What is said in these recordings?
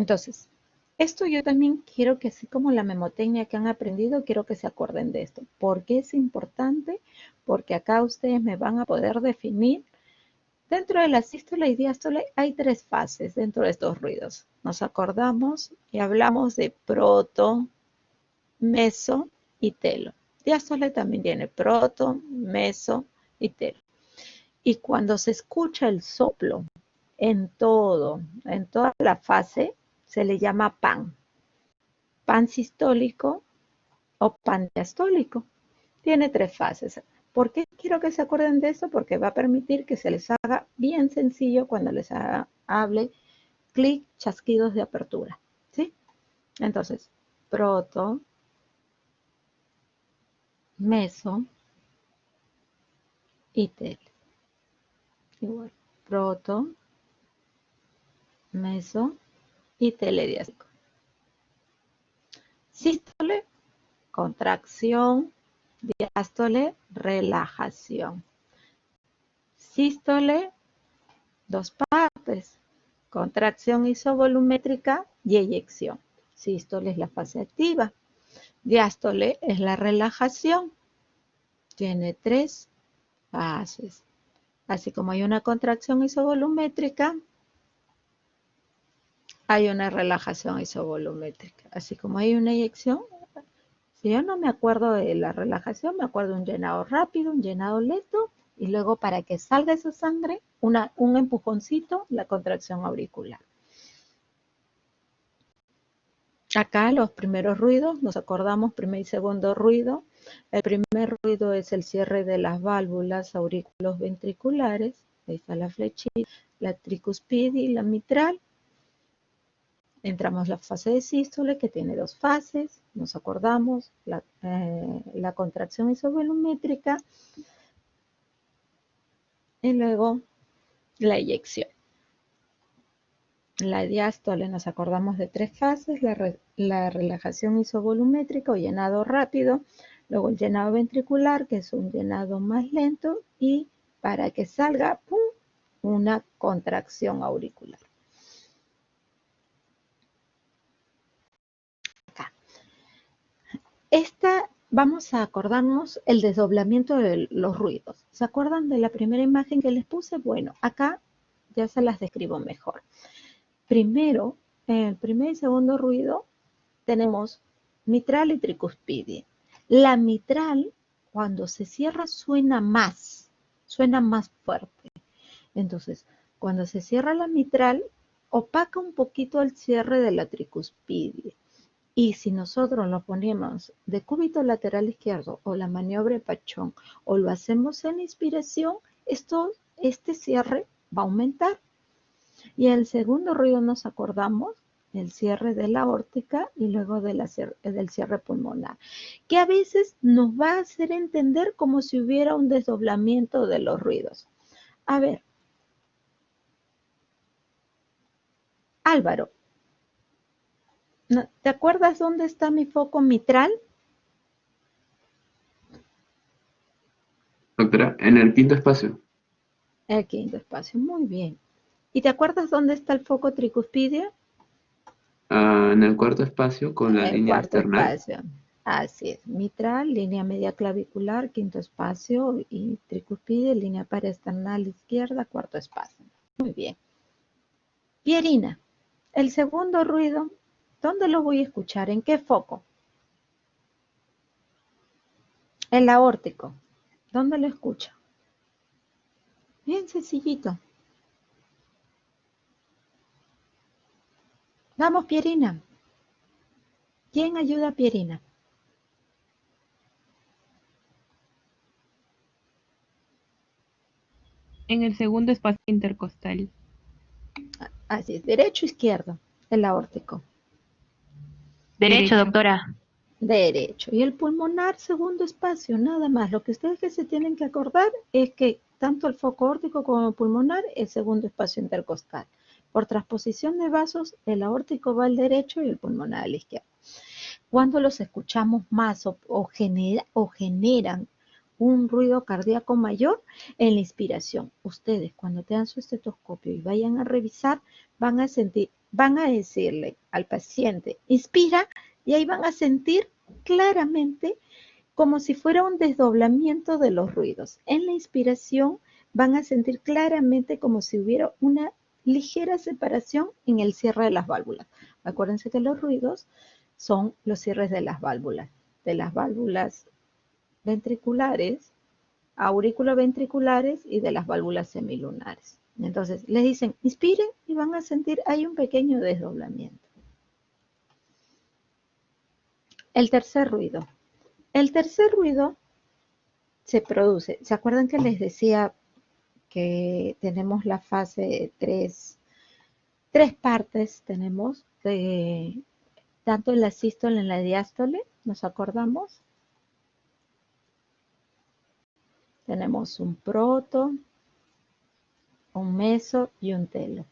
Entonces, esto yo también quiero que, así como la memotecnia que han aprendido, quiero que se acuerden de esto. ¿Por qué es importante? Porque acá ustedes me van a poder definir. Dentro de la sístole y diástole hay 3 fases dentro de estos ruidos. Nos acordamos y hablamos de proto, meso y telo. Diástole también tiene proto, meso y telo. Y cuando se escucha el soplo en toda la fase, se le llama pan. Pan sistólico o pan diastólico. Tiene 3 fases. ¿Por qué quiero que se acuerden de eso? Porque va a permitir que se les haga bien sencillo cuando les hable clic, chasquidos de apertura. ¿Sí? Entonces, proto, meso y tel. Igual, proto, meso y telediástico. Sístole, contracción, diástole, relajación. Sístole, 2 partes, contracción isovolumétrica y eyección. Sístole es la fase activa. Diástole es la relajación. Tiene 3 fases. Así como hay una contracción isovolumétrica, hay una relajación isovolumétrica. Así como hay una eyección, si yo no me acuerdo de la relajación, me acuerdo de un llenado rápido, un llenado lento, y luego para que salga esa sangre, un empujoncito, la contracción auricular. Acá los primeros ruidos, nos acordamos, primer y segundo ruido. El primer ruido es el cierre de las válvulas aurículos ventriculares. Ahí está la flechita, la tricuspidia y la mitral. Entramos a la fase de sístole, que tiene 2 fases. Nos acordamos, la contracción isovolumétrica y luego la eyección. La diástole nos acordamos de 3 fases, la relajación isovolumétrica o llenado rápido, luego el llenado ventricular, que es un llenado más lento, y para que salga, ¡pum!, una contracción auricular. Acá. Vamos a acordarnos el desdoblamiento de los ruidos. ¿Se acuerdan de la primera imagen que les puse? Bueno, acá ya se las describo mejor. Primero, en el primer y segundo ruido tenemos mitral y tricuspidia. La mitral, cuando se cierra, suena más fuerte. Entonces, cuando se cierra la mitral, opaca un poquito el cierre de la tricuspidia. Y si nosotros lo ponemos de cúbito lateral izquierdo o la maniobra de Pachón o lo hacemos en inspiración, este cierre va a aumentar. Y el segundo ruido nos acordamos el cierre de la aórtica y luego del cierre pulmonar, que a veces nos va a hacer entender como si hubiera un desdoblamiento de los ruidos. A ver, Álvaro, ¿te acuerdas dónde está mi foco mitral? Doctora, en el quinto espacio. El quinto espacio, muy bien. ¿Y te acuerdas dónde está el foco tricuspidia? En el cuarto espacio con la El línea cuarto externa. espacio. Así es. Mitral, línea media clavicular, quinto espacio, y tricuspidia, línea paraesternal izquierda, cuarto espacio. Muy bien. Pierina, el segundo ruido, ¿dónde lo voy a escuchar? ¿En qué foco? El aórtico. ¿Dónde lo escucho? Bien sencillito. Vamos, Pierina. ¿Quién ayuda a Pierina? En el segundo espacio intercostal. Así es, derecho o izquierdo, el aórtico. Derecho, doctora. Derecho. Y el pulmonar, segundo espacio, nada más. Lo que ustedes que se tienen que acordar es que tanto el foco aórtico como el pulmonar es segundo espacio intercostal. Por transposición de vasos, el aórtico va al derecho y el pulmonar al izquierdo. Cuando los escuchamos más o generan un ruido cardíaco mayor, en la inspiración. Ustedes, cuando tengan su estetoscopio y vayan a revisar, van a sentir van a decirle al paciente, inspira, y ahí van a sentir claramente como si fuera un desdoblamiento de los ruidos. En la inspiración van a sentir claramente como si hubiera una ligera separación en el cierre de las válvulas. Acuérdense que los ruidos son los cierres de las válvulas ventriculares, auriculoventriculares y de las válvulas semilunares. Entonces, les dicen, inspiren y van a sentir, hay un pequeño desdoblamiento. El tercer ruido. El tercer ruido se produce, ¿se acuerdan que les decía que tenemos la fase tres partes tenemos, tanto en la sístole en la diástole, ¿nos acordamos? Tenemos un proto, un meso y un telo.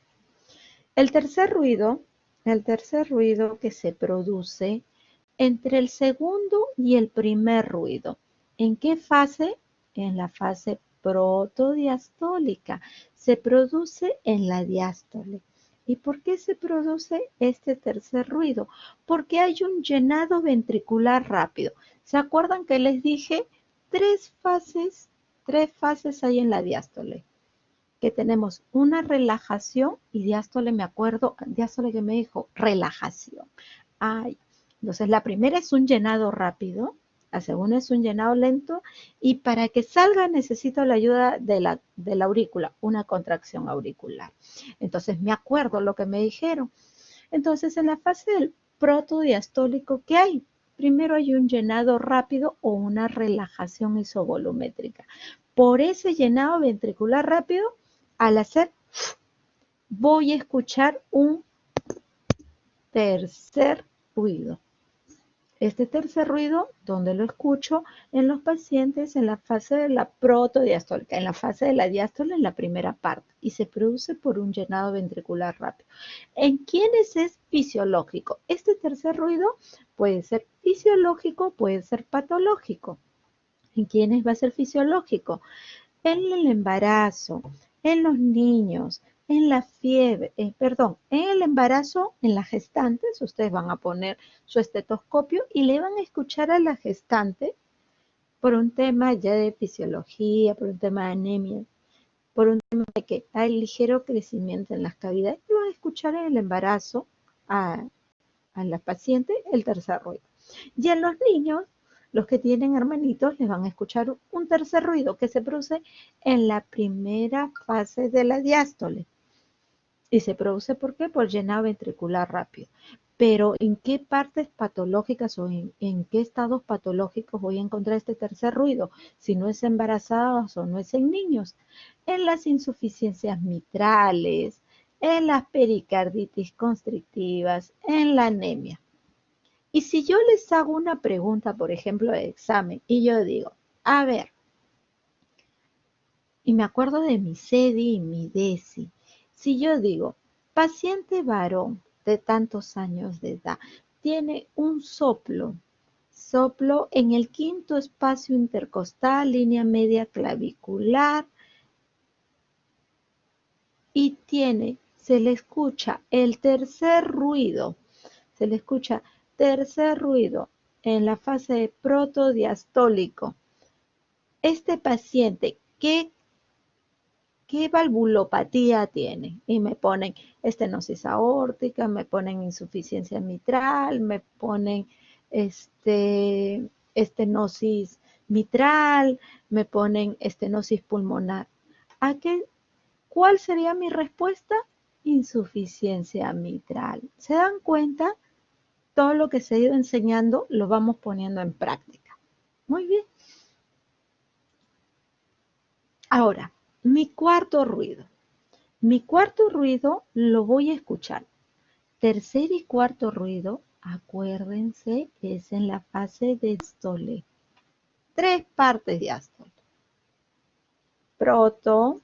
El tercer ruido que se produce entre el segundo y el primer ruido. ¿En qué fase? En la fase protodiastólica. Se produce en la diástole. ¿Y por qué se produce este tercer ruido? Porque hay un llenado ventricular rápido. ¿Se acuerdan que les dije tres fases hay en la diástole? Que tenemos una relajación y diástole, me acuerdo, diástole que me dijo, relajación. Ay, entonces la primera es un llenado rápido, la segunda es un llenado lento y para que salga necesito la ayuda de la aurícula, una contracción auricular. Entonces me acuerdo lo que me dijeron. Entonces en la fase del protodiastólico, ¿qué hay? Primero hay un llenado rápido o una relajación isovolumétrica. Por ese llenado ventricular rápido, al hacer, voy a escuchar un tercer ruido. Este tercer ruido, ¿dónde lo escucho? En los pacientes en la fase de la protodiastólica, en la fase de la diástole, en la primera parte, y se produce por un llenado ventricular rápido. ¿En quiénes es fisiológico? Este tercer ruido puede ser fisiológico, puede ser patológico. ¿En quiénes va a ser fisiológico? En el embarazo, en los niños, en la fiebre, en el embarazo, en las gestantes, ustedes van a poner su estetoscopio y le van a escuchar a la gestante por un tema ya de fisiología, por un tema de anemia, por un tema de que hay ligero crecimiento en las cavidades, y van a escuchar en el embarazo a la paciente el tercer ruido. Y en los niños, los que tienen hermanitos, les van a escuchar un tercer ruido que se produce en la primera fase de la diástole. Y se produce, ¿por qué? Por llenado ventricular rápido. Pero ¿en qué partes patológicas o en qué estados patológicos voy a encontrar este tercer ruido? Si no es embarazadas o no es en niños. En las insuficiencias mitrales, en las pericarditis constrictivas, en la anemia. Y si yo les hago una pregunta, por ejemplo, de examen, y yo digo, a ver, y me acuerdo de mi SEDI y mi DESI, si yo digo, paciente varón de tantos años de edad, tiene un soplo en el quinto espacio intercostal, línea media clavicular, y se le escucha el tercer ruido, se le escucha tercer ruido en la fase de protodiastólico. Este paciente, ¿qué valvulopatía tiene? Y me ponen estenosis aórtica, me ponen insuficiencia mitral, me ponen estenosis mitral, me ponen estenosis pulmonar. ¿Cuál sería mi respuesta? Insuficiencia mitral. ¿Se dan cuenta? Todo lo que se ha ido enseñando lo vamos poniendo en práctica. Muy bien. Ahora, mi cuarto ruido. Mi cuarto ruido lo voy a escuchar. Tercer y cuarto ruido, acuérdense, es en la fase de diástole. Tres partes de diástole. Proto,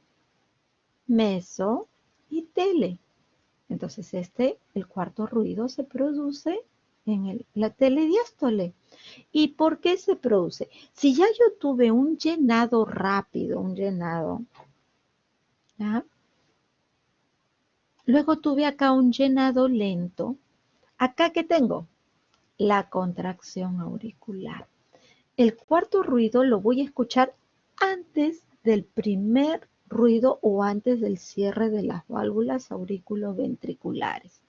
meso y tele. Entonces el cuarto ruido se produce en la telediástole. ¿Y por qué se produce? Si ya yo tuve un llenado rápido, ¿ya? Luego tuve acá un llenado lento. ¿Acá qué tengo? La contracción auricular. El cuarto ruido lo voy a escuchar antes del primer ruido o antes del cierre de las válvulas auriculoventriculares.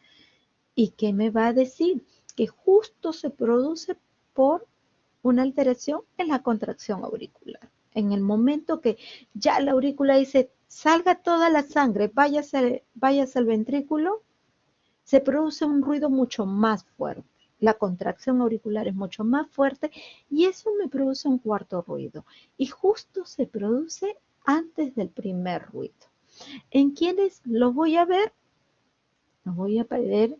¿Y qué me va a decir? Que justo se produce por una alteración en la contracción auricular. En el momento que ya la aurícula dice, salga toda la sangre, váyase al ventrículo, se produce un ruido mucho más fuerte. La contracción auricular es mucho más fuerte y eso me produce un cuarto ruido. Y justo se produce antes del primer ruido. ¿En quiénes lo voy a ver? Lo voy a ver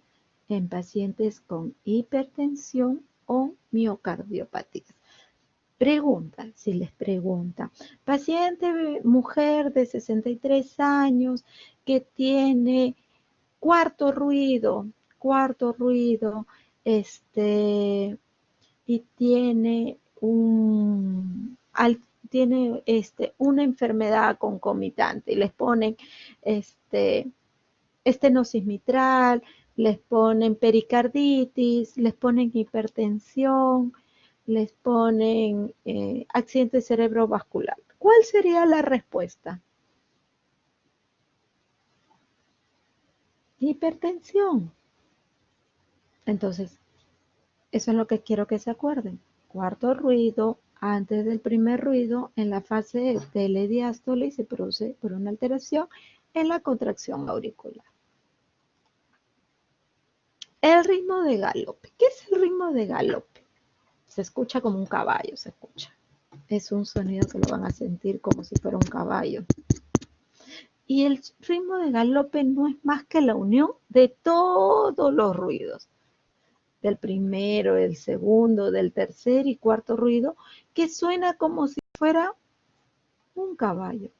en pacientes con hipertensión o miocardiopatías. Pregunta, si les pregunta, paciente mujer de 63 años que tiene cuarto ruido, y tiene una enfermedad concomitante y les ponen estenosis mitral, les ponen pericarditis, les ponen hipertensión, les ponen accidente cerebrovascular. ¿Cuál sería la respuesta? Hipertensión. Entonces, eso es lo que quiero que se acuerden. Cuarto ruido, antes del primer ruido, en la fase de telediástole y se produce por una alteración en la contracción auricular. El ritmo de galope. ¿Qué es el ritmo de galope? Se escucha como un caballo, se escucha. Es un sonido que lo van a sentir como si fuera un caballo. Y el ritmo de galope no es más que la unión de todos los ruidos. Del primero, del segundo, del tercer y cuarto ruido, que suena como si fuera un caballo.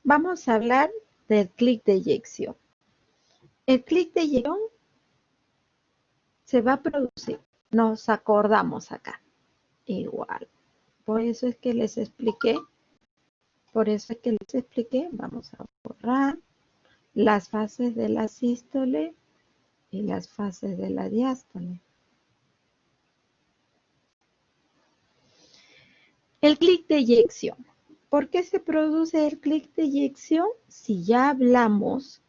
Vamos a hablar del clic de eyección. El clic de eyección se va a producir, nos acordamos acá, igual. Por eso es que les expliqué, vamos a borrar las fases de la sístole y las fases de la diástole. El clic de eyección. ¿Por qué se produce el clic de eyección? Si ya hablamos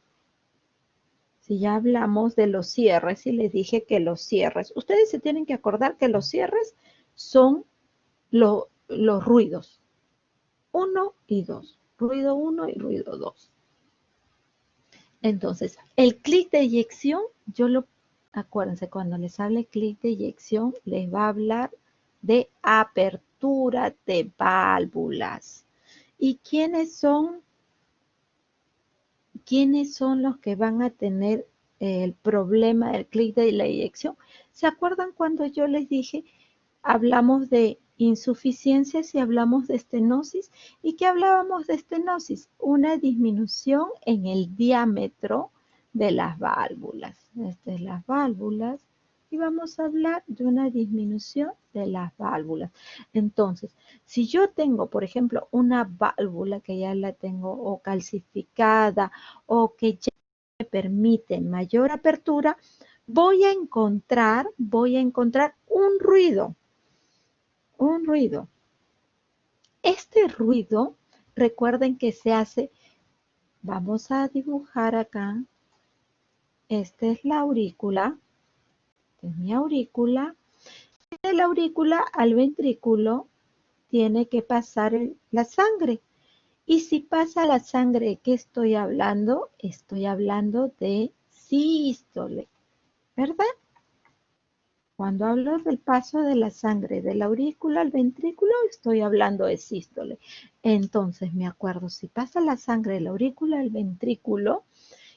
de los cierres y les dije que los cierres, ustedes se tienen que acordar que los cierres son los ruidos 1 y 2, ruido 1 y ruido 2. Entonces, el clic de eyección, acuérdense, cuando les hable clic de eyección, les va a hablar de apertura de válvulas. ¿Y quiénes son los que van a tener el problema del clic de la eyección? ¿Se acuerdan cuando yo les dije, hablamos de insuficiencias y hablamos de estenosis? ¿Y qué hablábamos de estenosis? Una disminución en el diámetro de las válvulas. Estas son las válvulas. Y vamos a hablar de una disminución de las válvulas. Entonces, si yo tengo, por ejemplo, una válvula que ya la tengo o calcificada o que ya me permite mayor apertura, voy a encontrar un ruido. Este ruido, recuerden que se hace, vamos a dibujar acá, esta es la aurícula, esta es mi aurícula, de la aurícula al ventrículo tiene que pasar la sangre. Y si pasa la sangre, ¿de qué estoy hablando? Estoy hablando de sístole, ¿verdad? Cuando hablo del paso de la sangre de la aurícula al ventrículo, estoy hablando de sístole. Entonces me acuerdo, si pasa la sangre de la aurícula al ventrículo,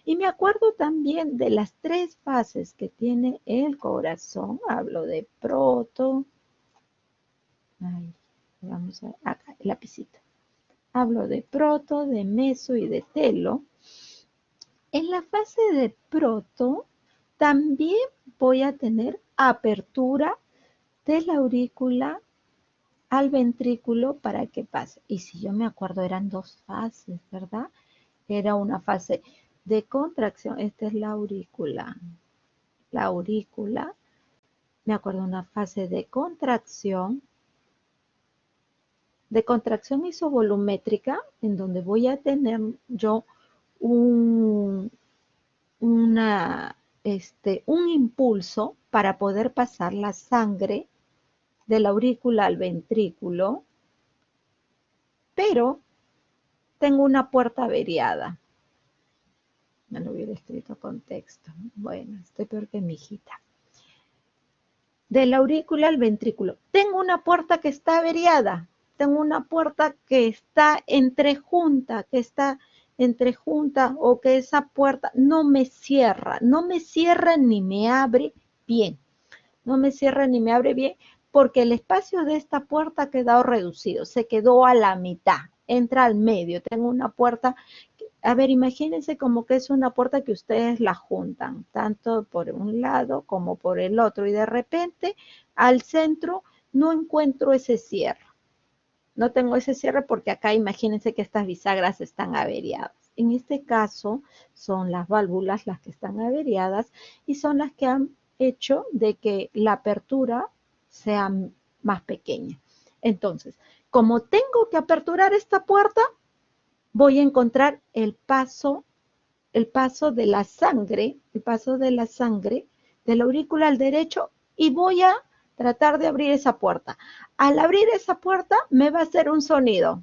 y me acuerdo también de las 3 fases que tiene el corazón. Hablo de proto. Ahí, vamos a ver, acá, el lapicito. Hablo de proto, de meso y de telo. En la fase de proto también voy a tener apertura de la aurícula al ventrículo para que pase. Y si yo me acuerdo, eran dos fases, ¿verdad? Era una fase de contracción. Esta es la aurícula. La aurícula. Me acuerdo una fase de contracción isovolumétrica, en donde voy a tener yo un impulso para poder pasar la sangre de la aurícula al ventrículo, pero tengo una puerta averiada. Me lo hubiera escrito con texto. Bueno, estoy peor que mi hijita. De la aurícula al ventrículo. Tengo una puerta que está averiada. Tengo una puerta que está entrejunta, o que esa puerta no me cierra ni me abre bien. No me cierra ni me abre bien porque el espacio de esta puerta ha quedado reducido, se quedó a la mitad, entra al medio. Tengo una puerta, a ver, imagínense como que es una puerta que ustedes la juntan, tanto por un lado como por el otro, y de repente al centro no encuentro ese cierre. No tengo ese cierre porque acá imagínense que estas bisagras están averiadas. En este caso son las válvulas las que están averiadas y son las que han hecho de que la apertura sea más pequeña. Entonces, como tengo que aperturar esta puerta, voy a encontrar el paso de la sangre, de la aurícula al derecho, y voy a tratar de abrir esa puerta. Al abrir esa puerta me va a hacer un sonido,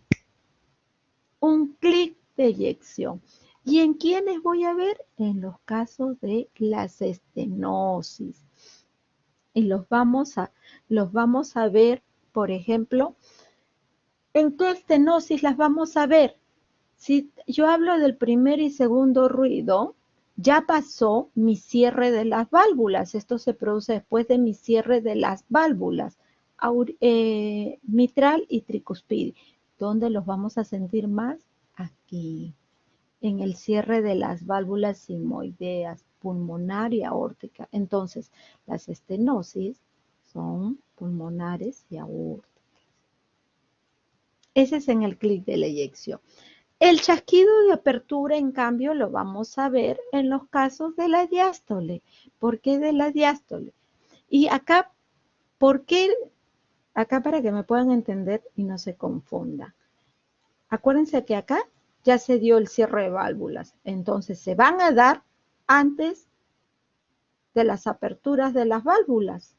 un clic de eyección. ¿Y en quiénes voy a ver? En los casos de las estenosis. Y los vamos a ver, por ejemplo, ¿en qué estenosis las vamos a ver? Si yo hablo del primer y segundo ruido, ya pasó mi cierre de las válvulas. Esto se produce después de mi cierre de las válvulas mitral y tricuspide. ¿Dónde los vamos a sentir más? Aquí, en el cierre de las válvulas sigmoideas, pulmonar y aórtica. Entonces, las estenosis son pulmonares y aórticas. Ese es en el clic de la eyección. El chasquido de apertura, en cambio, lo vamos a ver en los casos de la diástole. ¿Por qué de la diástole? Y acá, ¿por qué? Acá para que me puedan entender y no se confunda. Acuérdense que acá ya se dio el cierre de válvulas. Entonces, se van a dar antes de las aperturas de las válvulas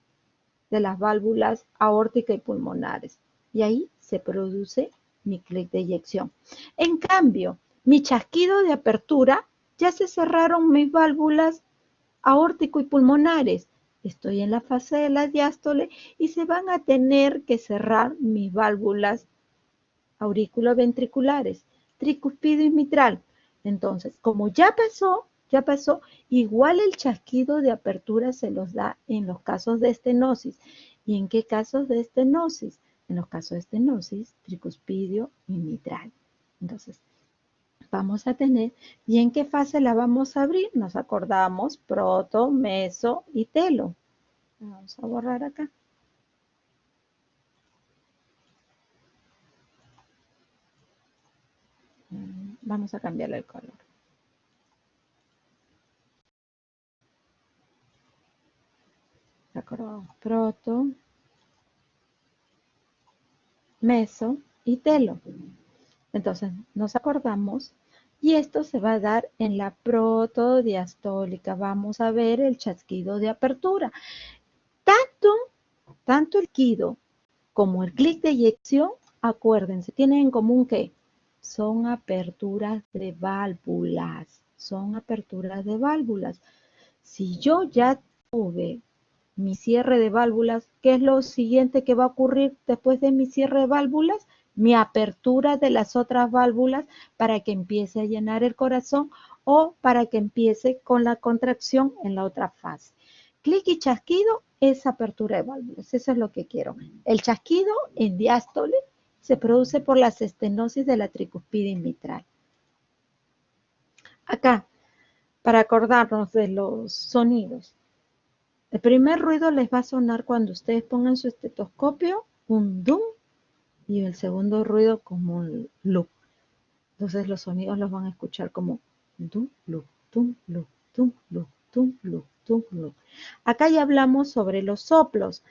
aórtica y pulmonares. Y ahí se produce mi clic de eyección. En cambio, mi chasquido de apertura, ya se cerraron mis válvulas aórtico y pulmonares. Estoy en la fase de la diástole y se van a tener que cerrar mis válvulas auriculoventriculares, tricuspidio y mitral. Entonces, como ya pasó, igual el chasquido de apertura se los da en los casos de estenosis. ¿Y en qué casos de estenosis? En los casos de estenosis, tricuspidio y mitral. Entonces, vamos a tener, ¿y en qué fase la vamos a abrir? Nos acordamos, proto, meso y telo. Vamos a borrar acá. Vamos a cambiarle el color. ¿De acuerdo? Proto, meso y telo. Entonces, nos acordamos y esto se va a dar en la protodiastólica. Vamos a ver el chasquido de apertura. Tanto el chasquido como el clic de eyección, acuérdense, tienen en común que son aperturas de válvulas. Si yo ya tuve mi cierre de válvulas, ¿qué es lo siguiente que va a ocurrir después de mi cierre de válvulas? Mi apertura de las otras válvulas para que empiece a llenar el corazón o para que empiece con la contracción en la otra fase. Clic y chasquido es apertura de válvulas, eso es lo que quiero. El chasquido en diástole se produce por las estenosis de la tricuspide mitral. Acá, para acordarnos de los sonidos, el primer ruido les va a sonar cuando ustedes pongan su estetoscopio, un dum, y el segundo ruido como un loop. Entonces los sonidos los van a escuchar como tum, loop, tum, loop, tum, loop, tum, loop, tum, loop. Acá ya hablamos sobre los soplos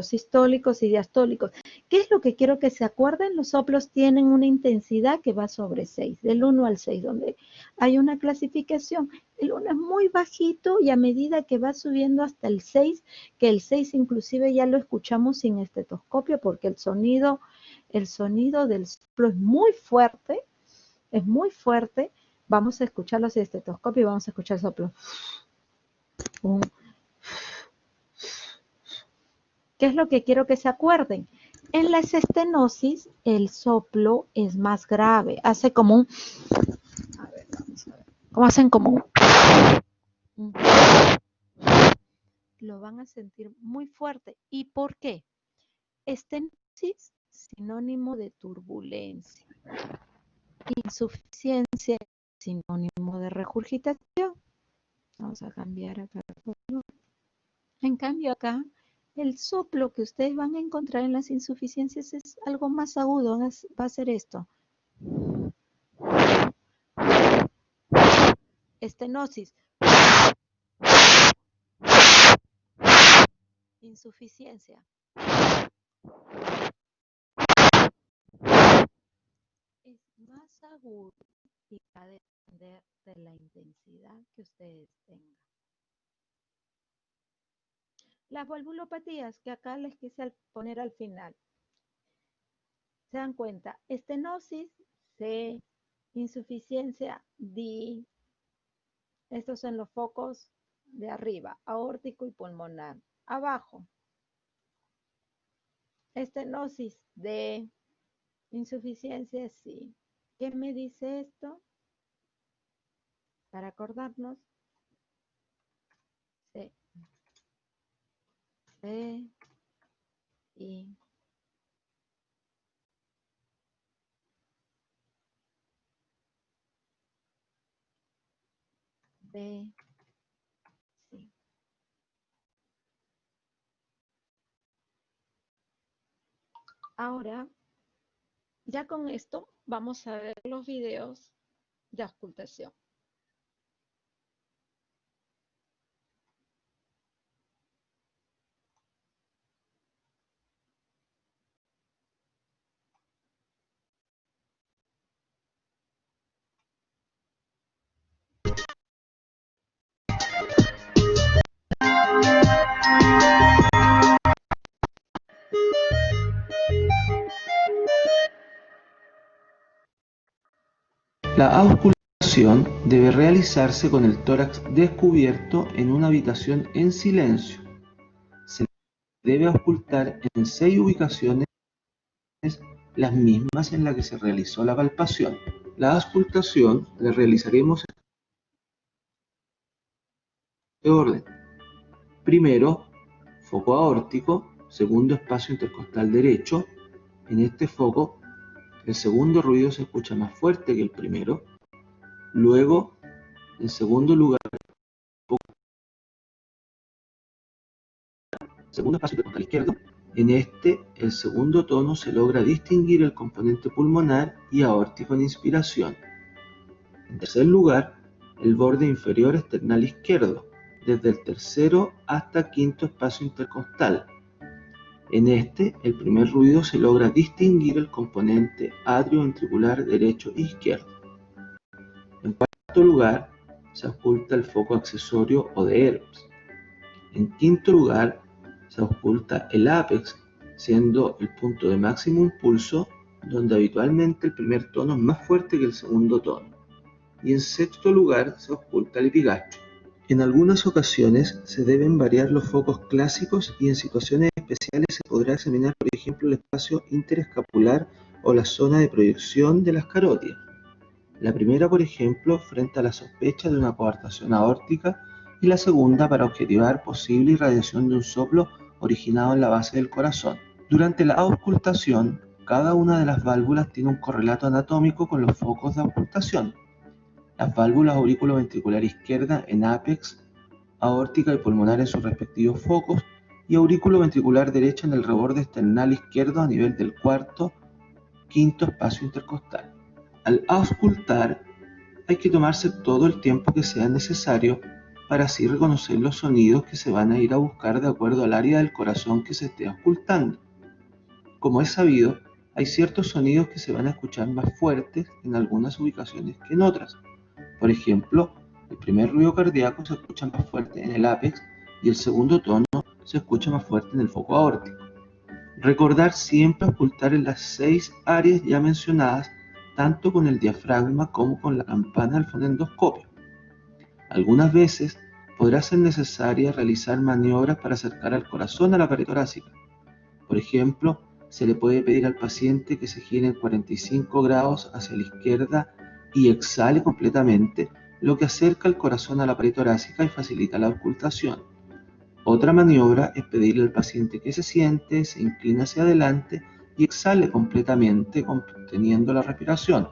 sistólicos y diastólicos. ¿Qué es lo que quiero que se acuerden? Los soplos tienen una intensidad que va sobre 6, del 1 al 6, donde hay una clasificación. El 1 es muy bajito y a medida que va subiendo hasta el 6, que el 6 inclusive ya lo escuchamos sin estetoscopio porque el sonido del soplo es muy fuerte. Vamos a escucharlo sin estetoscopio y vamos a escuchar el soplo. ¿Qué es lo que quiero que se acuerden? En la estenosis, el soplo es más grave. Hace como un... A ver, vamos a ver. ¿Cómo hacen como un... Lo van a sentir muy fuerte. ¿Y por qué? Estenosis, sinónimo de turbulencia. Insuficiencia, sinónimo de regurgitación. Vamos a cambiar acá. En cambio acá, el soplo que ustedes van a encontrar en las insuficiencias es algo más agudo, va a ser esto. Estenosis. Insuficiencia. Es más agudo y va a depender de la intensidad que ustedes tengan. Las valvulopatías que acá les quise poner al final. Se dan cuenta, estenosis, C, insuficiencia, D. Estos son los focos de arriba, aórtico y pulmonar. Abajo, estenosis, D, insuficiencia, C. ¿Qué me dice esto? Para acordarnos, C, C, I, B, C. Ahora, ya con esto vamos a ver los videos de auscultación. La auscultación debe realizarse con el tórax descubierto en una habitación en silencio. Se debe auscultar en 6 ubicaciones, las mismas en las que se realizó la palpación. La auscultación la realizaremos en este orden. Primero, foco aórtico, segundo espacio intercostal derecho. En este foco, el segundo ruido se escucha más fuerte que el primero. Luego, en segundo lugar, segundo espacio intercostal izquierdo. En este, el segundo tono se logra distinguir el componente pulmonar y aórtico en inspiración. En tercer lugar, el borde inferior esternal izquierdo, desde el tercero hasta quinto espacio intercostal. En este, el primer ruido se logra distinguir el componente atrioventricular derecho e izquierdo. En cuarto lugar, se ausculta el foco accesorio o de Hertz. En quinto lugar, se ausculta el ápex, siendo el punto de máximo impulso, donde habitualmente el primer tono es más fuerte que el segundo tono. Y en sexto lugar, se ausculta el epigastro. En algunas ocasiones se deben variar los focos clásicos y en situaciones especiales se podrá examinar, por ejemplo, el espacio interescapular o la zona de proyección de las carótidas. La primera, por ejemplo, frente a la sospecha de una coartación aórtica y la segunda para objetivar posible irradiación de un soplo originado en la base del corazón. Durante la auscultación, cada una de las válvulas tiene un correlato anatómico con los focos de auscultación. Las válvulas aurículo-ventricular izquierda en ápex, aórtica y pulmonar en sus respectivos focos, y aurículo ventricular derecha en el reborde esternal izquierdo a nivel del cuarto, quinto espacio intercostal. Al auscultar, hay que tomarse todo el tiempo que sea necesario para así reconocer los sonidos que se van a ir a buscar de acuerdo al área del corazón que se esté auscultando. Como es sabido, hay ciertos sonidos que se van a escuchar más fuertes en algunas ubicaciones que en otras. Por ejemplo, el primer ruido cardíaco se escucha más fuerte en el ápex y el segundo tono se escucha más fuerte en el foco aórtico. Recordar siempre auscultar en las 6 áreas ya mencionadas, tanto con el diafragma como con la campana del fonendoscopio. Algunas veces podrá ser necesaria realizar maniobras para acercar al corazón a la pared torácica. Por ejemplo, se le puede pedir al paciente que se gire en 45 grados hacia la izquierda y exhale completamente, lo que acerca el corazón a la pared torácica y facilita la auscultación. Otra maniobra es pedirle al paciente que se siente, se incline hacia adelante y exhale completamente conteniendo la respiración,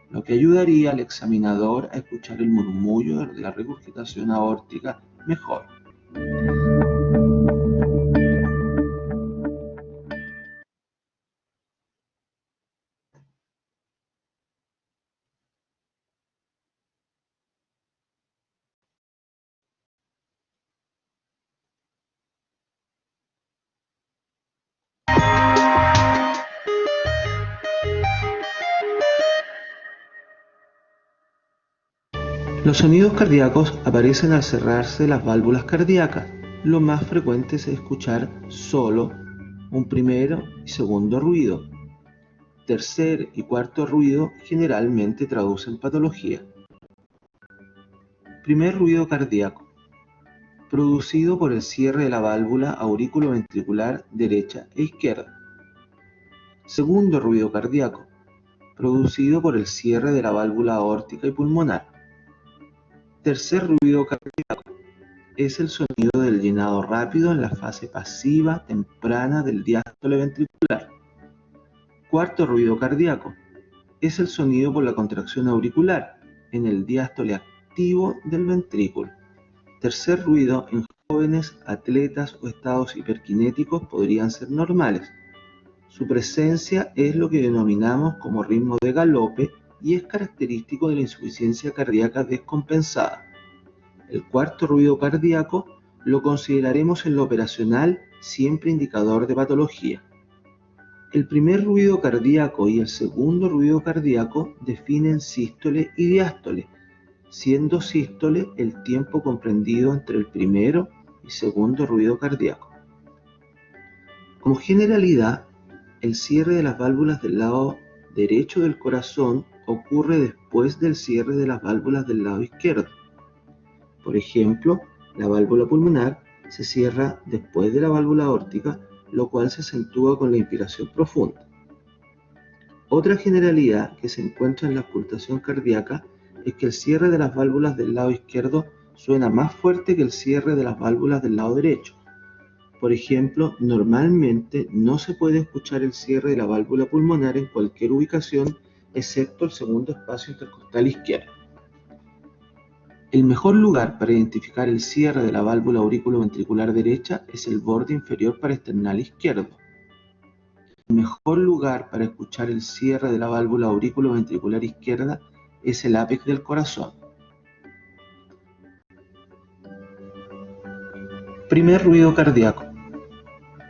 lo que ayudaría al examinador a escuchar el murmullo de la regurgitación aórtica mejor. Los sonidos cardíacos aparecen al cerrarse las válvulas cardíacas. Lo más frecuente es escuchar solo un primero y segundo ruido. Tercer y cuarto ruido generalmente traducen patología. Primer ruido cardíaco, producido por el cierre de la válvula aurículo-ventricular derecha e izquierda. Segundo ruido cardíaco, producido por el cierre de la válvula aórtica y pulmonar. Tercer ruido cardíaco es el sonido del llenado rápido en la fase pasiva temprana del diástole ventricular. Cuarto ruido cardíaco es el sonido por la contracción auricular en el diástole activo del ventrículo. Tercer ruido en jóvenes, atletas o estados hiperkinéticos podrían ser normales. Su presencia es lo que denominamos como ritmo de galope y es característico de la insuficiencia cardíaca descompensada. El cuarto ruido cardíaco lo consideraremos en lo operacional siempre indicador de patología. El primer ruido cardíaco y el segundo ruido cardíaco definen sístole y diástole, siendo sístole el tiempo comprendido entre el primero y segundo ruido cardíaco. Como generalidad, el cierre de las válvulas del lado derecho del corazón ocurre después del cierre de las válvulas del lado izquierdo. Por ejemplo, la válvula pulmonar se cierra después de la válvula aórtica, lo cual se acentúa con la inspiración profunda. Otra generalidad que se encuentra en la auscultación cardíaca es que el cierre de las válvulas del lado izquierdo suena más fuerte que el cierre de las válvulas del lado derecho. Por ejemplo, normalmente no se puede escuchar el cierre de la válvula pulmonar en cualquier ubicación excepto el segundo espacio intercostal izquierdo. El mejor lugar para identificar el cierre de la válvula aurículo-ventricular derecha es el borde inferior parasternal izquierdo. El mejor lugar para escuchar el cierre de la válvula aurículo-ventricular izquierda es el ápex del corazón. Primer ruido cardíaco.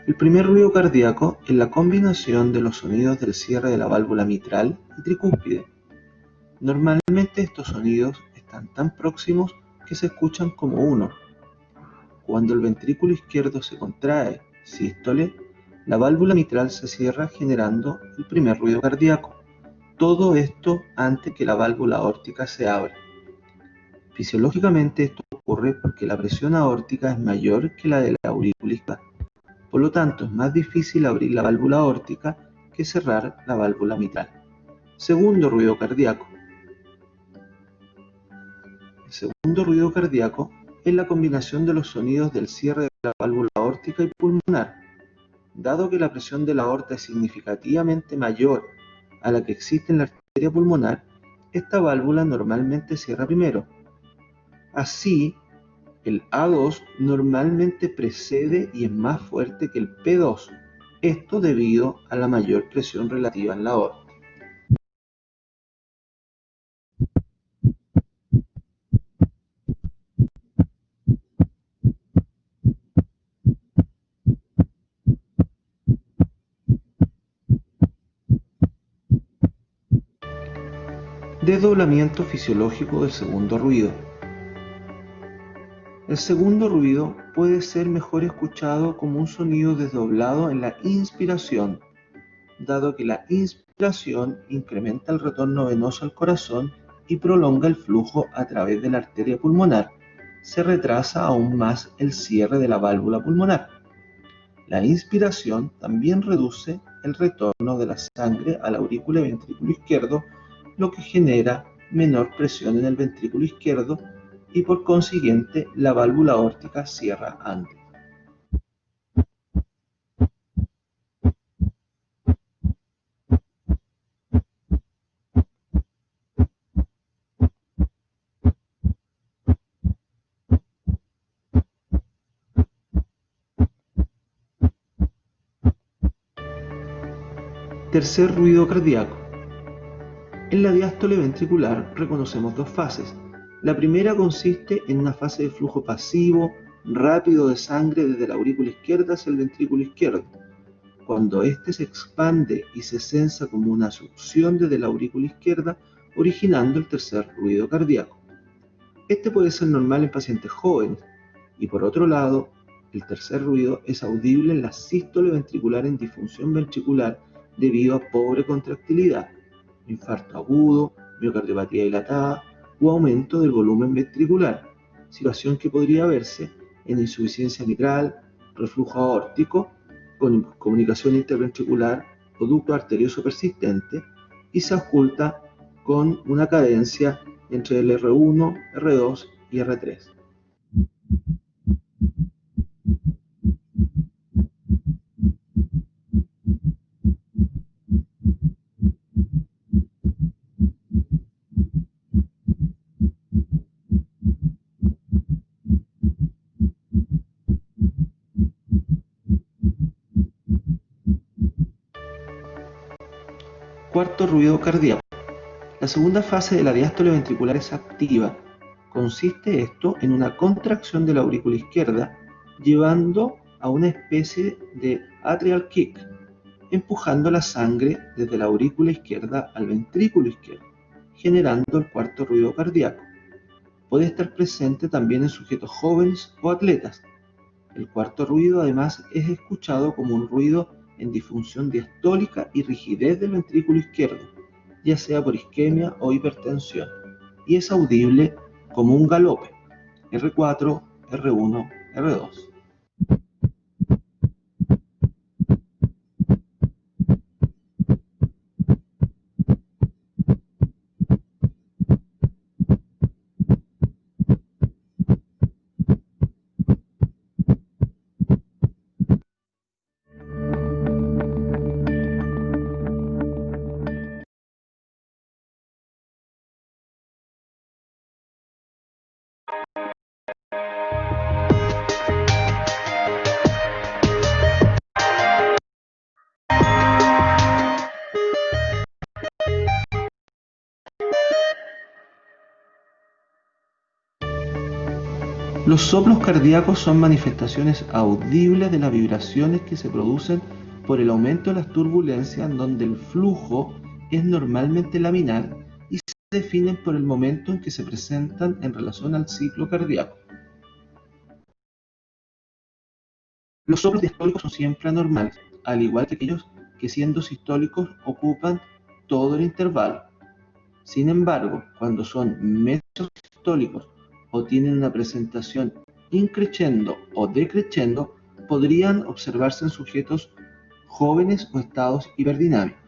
El primer ruido cardíaco es la combinación de los sonidos del cierre de la válvula mitral y tricúspide. Normalmente estos sonidos están tan próximos que se escuchan como uno. Cuando el ventrículo izquierdo se contrae, sístole, la válvula mitral se cierra generando el primer ruido cardíaco. Todo esto antes que la válvula aórtica se abra. Fisiológicamente esto ocurre porque la presión aórtica es mayor que la de la aurícula izquierda. Por lo tanto, es más difícil abrir la válvula aórtica que cerrar la válvula mitral. Segundo ruido cardíaco. El segundo ruido cardíaco es la combinación de los sonidos del cierre de la válvula aórtica y pulmonar. Dado que la presión de la aorta es significativamente mayor a la que existe en la arteria pulmonar, esta válvula normalmente cierra primero. Así, El A2 normalmente precede y es más fuerte que el P2, esto debido a la mayor presión relativa en la aorta. Desdoblamiento fisiológico del segundo ruido. El segundo ruido puede ser mejor escuchado como un sonido desdoblado en la inspiración, dado que la inspiración incrementa el retorno venoso al corazón y prolonga el flujo a través de la arteria pulmonar. Se retrasa aún más el cierre de la válvula pulmonar. La inspiración también reduce el retorno de la sangre a la aurícula y ventrículo izquierdo, lo que genera menor presión en el ventrículo izquierdo y por consiguiente la válvula aórtica cierra antes. Tercer ruido cardíaco. En la diástole ventricular reconocemos dos fases. La primera consiste en una fase de flujo pasivo, rápido de sangre desde la aurícula izquierda hacia el ventrículo izquierdo. Cuando éste se expande y se sensa como una succión desde la aurícula izquierda, originando el tercer ruido cardíaco. Este puede ser normal en pacientes jóvenes, y por otro lado, el tercer ruido es audible en la sístole ventricular en disfunción ventricular debido a pobre contractilidad, infarto agudo, miocardiopatía dilatada o aumento del volumen ventricular, situación que podría verse en insuficiencia mitral, reflujo aórtico, con comunicación interventricular o ducto arterioso persistente y se oculta con una cadencia entre el R1, R2 y R3. Cuarto ruido cardíaco. La segunda fase de la diástole ventricular es activa. Consiste esto en una contracción de la aurícula izquierda, llevando a una especie de atrial kick, empujando la sangre desde la aurícula izquierda al ventrículo izquierdo, generando el cuarto ruido cardíaco. Puede estar presente también en sujetos jóvenes o atletas. El cuarto ruido además es escuchado como un ruido en disfunción diastólica y rigidez del ventrículo izquierdo, ya sea por isquemia o hipertensión, y es audible como un galope, R4, R1, R2. Los soplos cardíacos son manifestaciones audibles de las vibraciones que se producen por el aumento de las turbulencias, en donde el flujo es normalmente laminar y se definen por el momento en que se presentan en relación al ciclo cardíaco. Los soplos diastólicos son siempre anormales, al igual que aquellos que siendo sistólicos ocupan todo el intervalo. Sin embargo, cuando son mesosistólicos o tienen una presentación increciendo o decreciendo, podrían observarse en sujetos jóvenes o estados hiperdinámicos.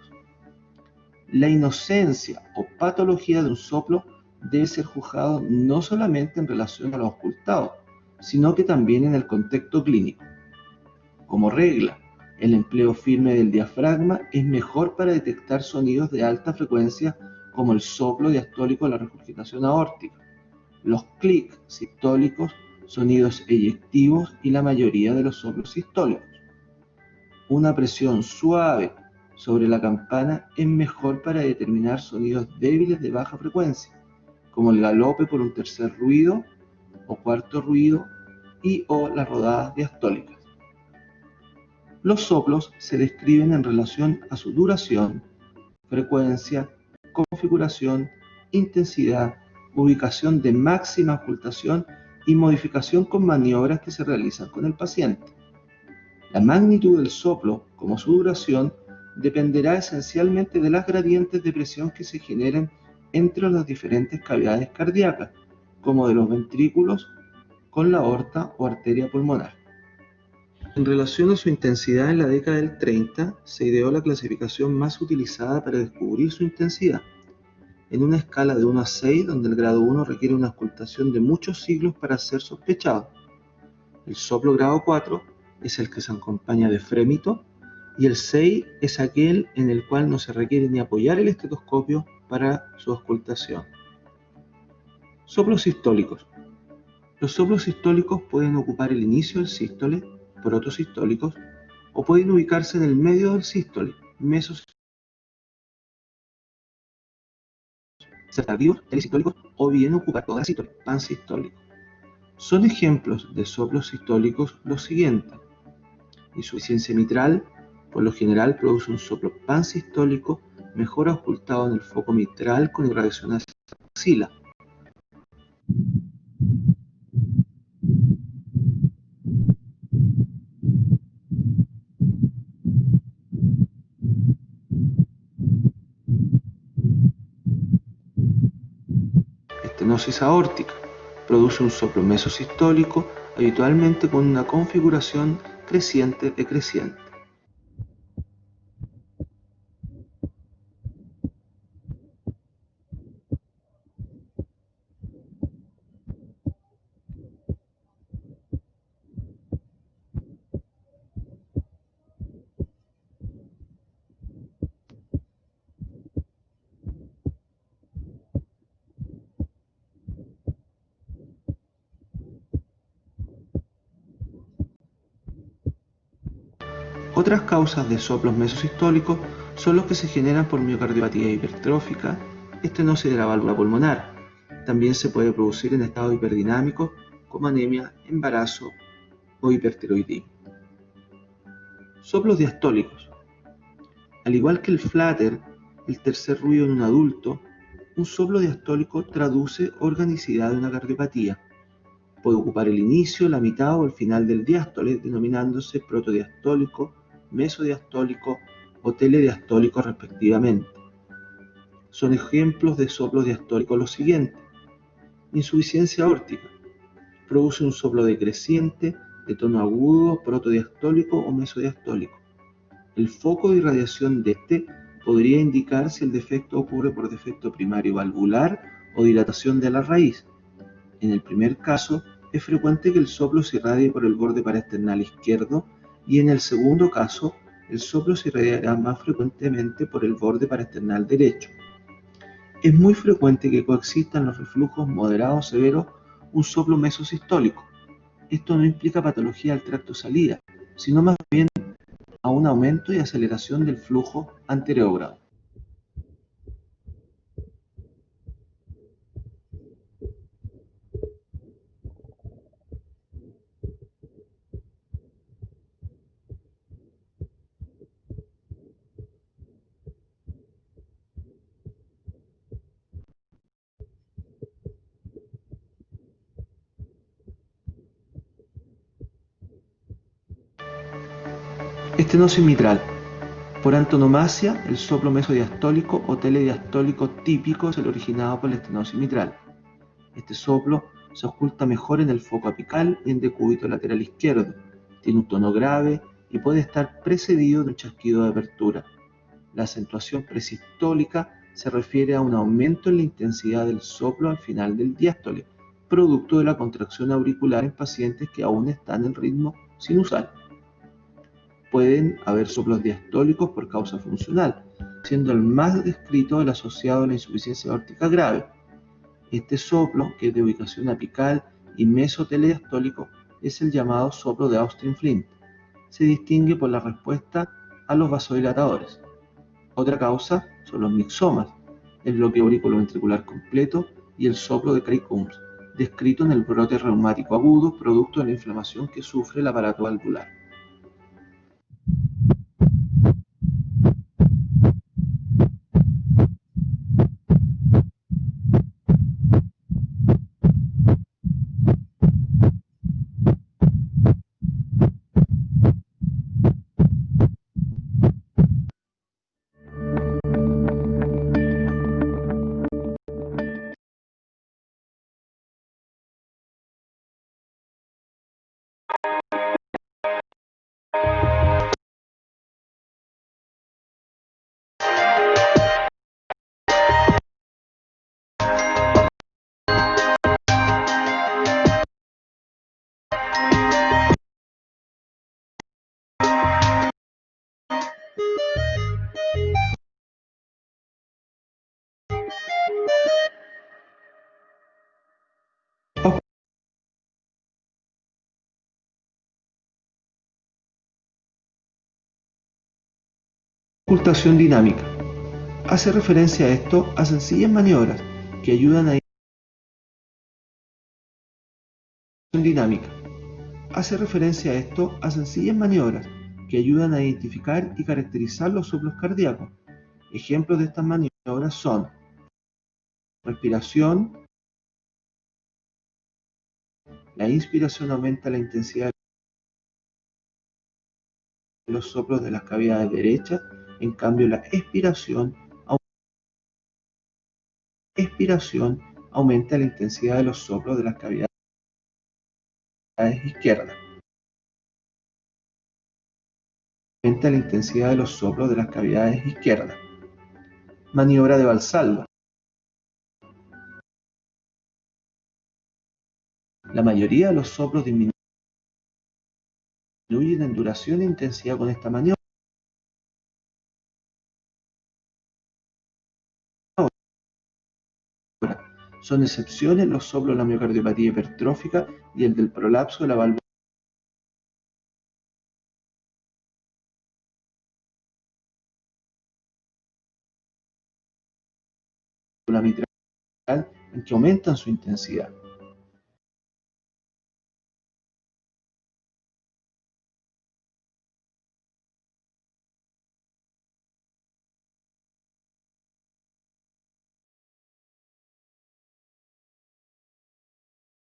La inocencia o patología de un soplo debe ser juzgado no solamente en relación a lo ocultado, sino que también en el contexto clínico. Como regla, el empleo firme del diafragma es mejor para detectar sonidos de alta frecuencia como el soplo diastólico de la regurgitación aórtica. Los clics sistólicos sonidos eyectivos y la mayoría de los soplos sistólicos. Una presión suave sobre la campana es mejor para determinar sonidos débiles de baja frecuencia, como el galope por un tercer ruido o cuarto ruido y o las rodadas diastólicas. Los soplos se describen en relación a su duración, frecuencia, configuración, intensidad, ubicación de máxima ocultación y modificación con maniobras que se realizan con el paciente. La magnitud del soplo, como su duración, dependerá esencialmente de las gradientes de presión que se generen entre las diferentes cavidades cardíacas, como de los ventrículos con la aorta o arteria pulmonar. En relación a su intensidad, en la década del 30 se ideó la clasificación más utilizada para descubrir su intensidad, en una escala de 1 a 6, donde el grado 1 requiere una ocultación de muchos siglos para ser sospechado. El soplo grado 4 es el que se acompaña de frémito, y el 6 es aquel en el cual no se requiere ni apoyar el estetoscopio para su ocultación. Soplos sistólicos. Los soplos sistólicos pueden ocupar el inicio del sístole, protosistólicos, o pueden ubicarse en el medio del sístole, mesosistólicos, ser tardíos, telisistólicos, o bien ocupar toda la sístole, pansistólicos. Son ejemplos de soplos sistólicos los siguientes. Insuficiencia mitral, por lo general produce un soplo pansistólico mejor ocultado en el foco mitral con irradiación hacia la axila. Estenosis aórtica, produce un soplo mesosistólico, habitualmente con una configuración creciente-decreciente. Otras causas de soplos mesosistólicos son los que se generan por miocardiopatía hipertrófica, estenosis de la válvula pulmonar. También se puede producir en estado hiperdinámico como anemia, embarazo o hipertiroidismo. Soplos diastólicos. Al igual que el flutter, el tercer ruido en un adulto, un soplo diastólico traduce organicidad de una cardiopatía. Puede ocupar el inicio, la mitad o el final del diástole, denominándose protodiastólico, mesodiastólico o telediastólico respectivamente. Son ejemplos de soplos diastólicos los siguientes. Insuficiencia aórtica. Produce un soplo decreciente, de tono agudo, protodiastólico o mesodiastólico. El foco de irradiación de este podría indicar si el defecto ocurre por defecto primario valvular o dilatación de la raíz. En el primer caso, es frecuente que el soplo se irradie por el borde paraesternal izquierdo, y en el segundo caso, el soplo se irradiará más frecuentemente por el borde paraesternal derecho. Es muy frecuente que coexistan los reflujos moderados severos un soplo mesosistólico. Esto no implica patología del tracto salida, sino más bien a un aumento y aceleración del flujo anterogrado. Estenosis mitral. Por antonomasia, el soplo mesodiastólico o telediastólico típico es el originado por la estenosis mitral. Este soplo se oculta mejor en el foco apical y en decúbito lateral izquierdo. Tiene un tono grave y puede estar precedido de un chasquido de apertura. La acentuación presistólica se refiere a un aumento en la intensidad del soplo al final del diástole, producto de la contracción auricular en pacientes que aún están en ritmo sinusal. Pueden haber soplos diastólicos por causa funcional, siendo el más descrito el asociado a la insuficiencia aórtica grave. Este soplo, que es de ubicación apical y mesoteliastólico es el llamado soplo de Austin-Flint. Se distingue por la respuesta a los vasodilatadores. Otra causa son los mixomas, el bloqueo auriculoventricular completo y el soplo de Craig-Coombs, descrito en el brote reumático agudo producto de la inflamación que sufre el aparato valvular. Ocultación dinámica. Hace referencia a esto a sencillas maniobras que ayudan a identificar y caracterizar los soplos cardíacos. Ejemplos de estas maniobras son respiración. La inspiración aumenta la intensidad de los soplos de las cavidades derechas, en cambio la expiración aumenta la intensidad de los soplos de las cavidades izquierdas. Maniobra de Valsalva. La mayoría de los soplos disminuyen en duración e intensidad con esta maniobra. Son excepciones los soplos de la miocardiopatía hipertrófica y el del prolapso de la válvula mitral, en que aumentan su intensidad.